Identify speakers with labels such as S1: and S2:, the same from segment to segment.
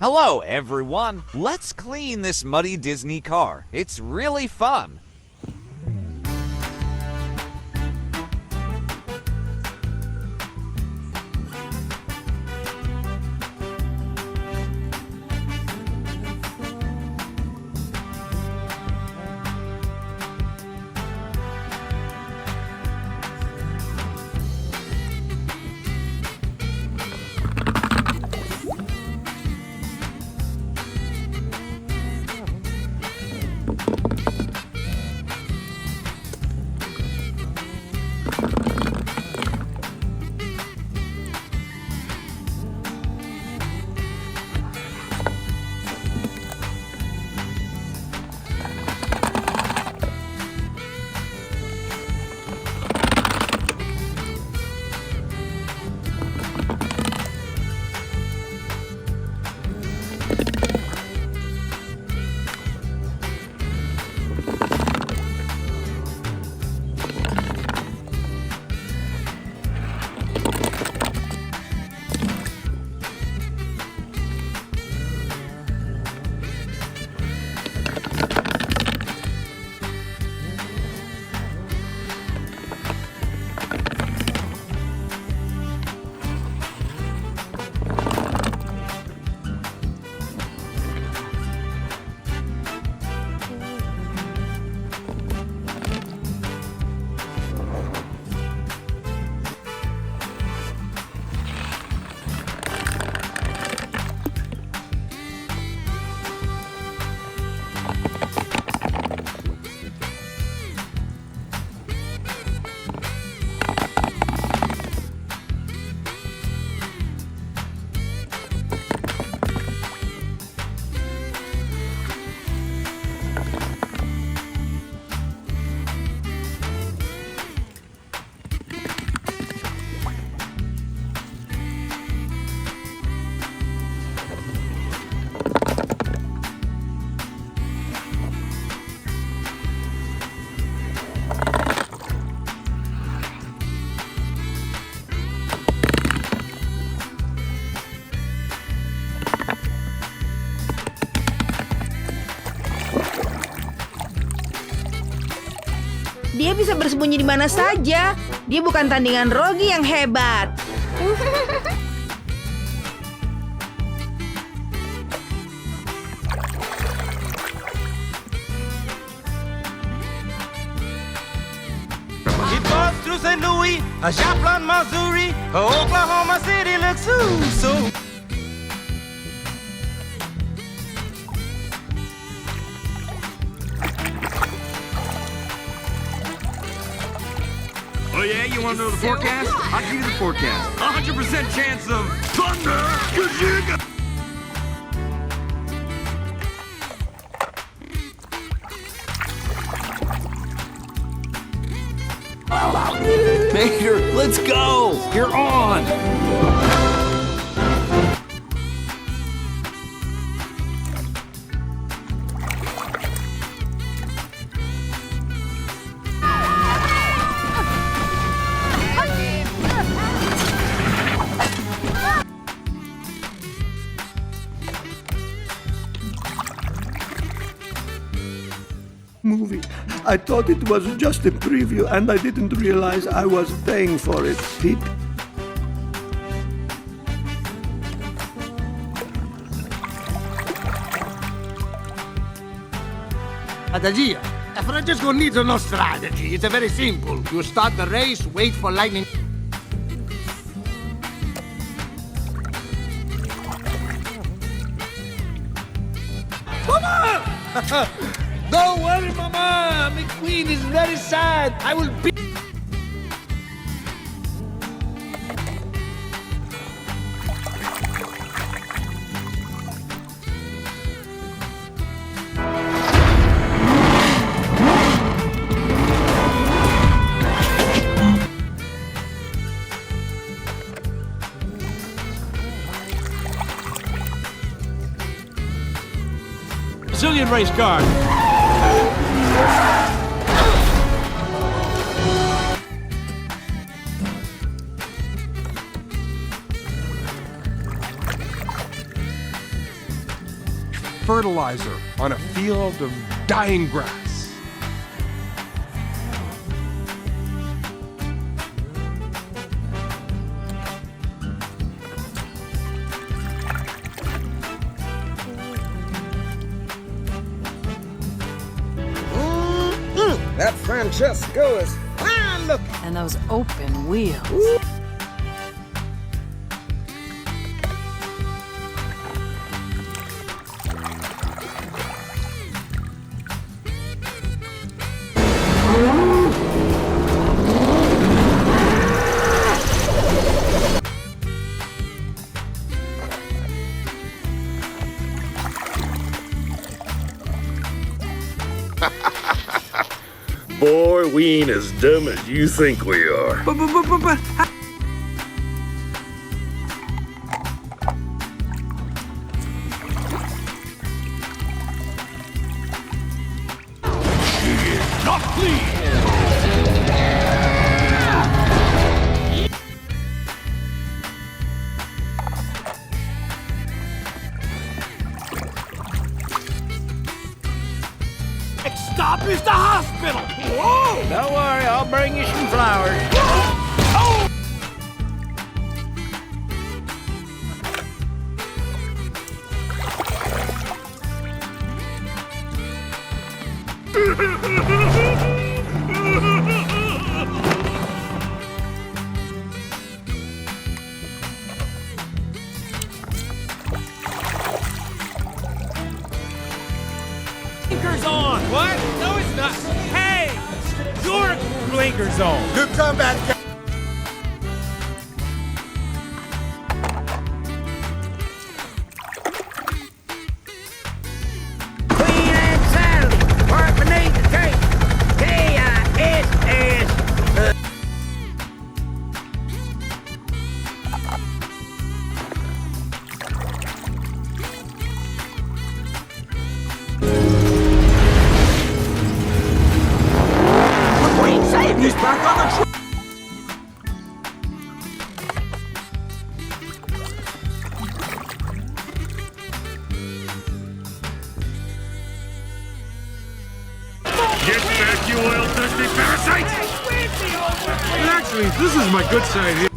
S1: Hello, everyone. Let's clean this muddy Disney car. It's really fun.
S2: Dia bisa bersembunyi di mana saja. Dia bukan tandingan Rogi yang hebat.
S3: It was to St. Louis, Joplin, Missouri, Oklahoma City looks so.
S4: Oh yeah, you want to know the forecast? I'll give you the forecast. 100% chance of thunder, Kajiga!
S5: Mater, let's go! You're on!
S6: Movie. I thought it was just a preview and I didn't realize I was paying for it.
S7: Strategia. Francesco needs no strategy. It's very simple. You start the race, wait for lightning. Mama! Don't worry, Mama. My queen is very sad. I will be.
S4: Brazilian race car.
S8: fertilizer on a field of dying grass.
S7: That Francesco is fine looking.
S2: And those open wheels.
S5: Boy, we ain't as dumb as you think we are.
S4: Not clean.
S3: Next stop is the hospital. Whoa!
S7: Don't worry, I'll bring you some flowers.
S3: Oh!
S9: Blinkers on! What? No, it's not. Hey! Your blinkers on!
S3: Good combat, guy.
S7: Queen and Sally, part beneath the tape. K-I-S-S. Queen saved
S8: He's back on the track.
S4: Get back, you oil-thirsty parasite!
S8: Actually, this is my good side here.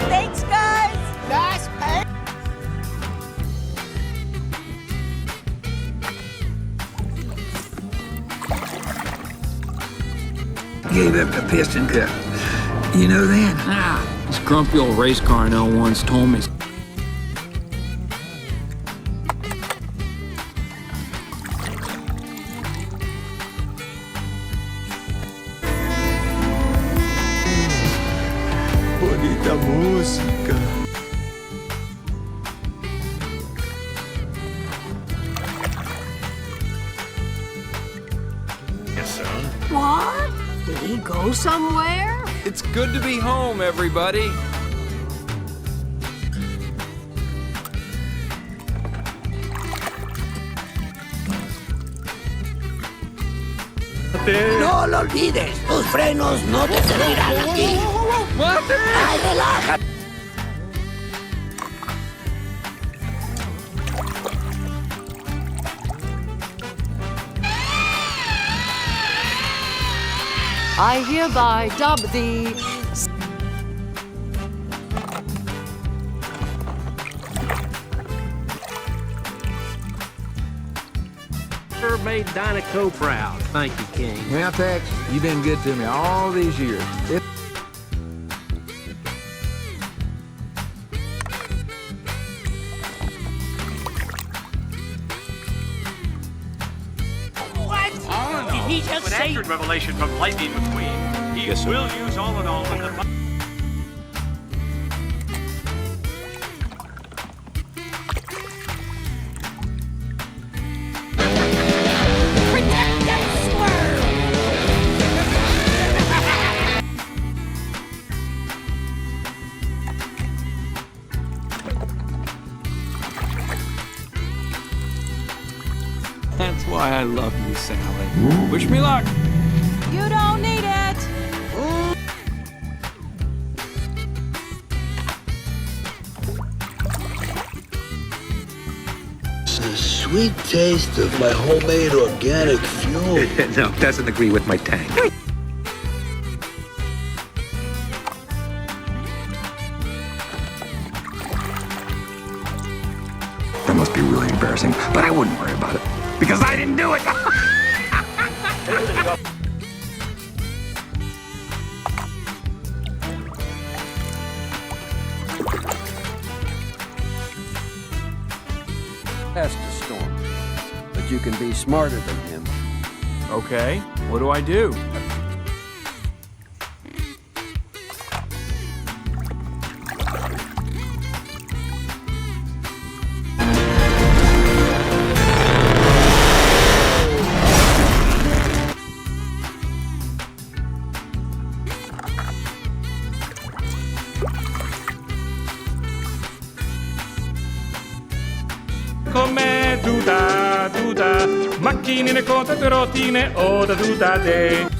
S2: Thanks, guys.
S7: Nice paint.
S10: Gave up the piston cup. You know that?
S5: This grumpy old race car I know once told me.
S6: Bonita música.
S4: Yes, son.
S2: What? Did he go somewhere?
S1: It's good to be home, everybody.
S7: No lo olvides, tus frenos no te servirán aquí. Ay, relájate.
S2: I hereby dub thee.
S9: Sure made Dinoco proud. Thank you, King.
S10: Well, Tex, you've been good to me all these years.
S9: Did he just say?
S3: Revelation from Lightning McQueen. He will use all in all in the.
S5: That's why I love you, Sally. Wish me luck.
S2: You don't need it.
S5: sweet taste of my homemade organic fuel.
S3: No, doesn't agree with my tank.
S10: That must be really embarrassing, but I wouldn't worry about it because I didn't do it.
S11: Past a storm, but you can be smarter than him.
S9: Okay, what do I do? Come duda, macchine, contate rotine, o da duda de.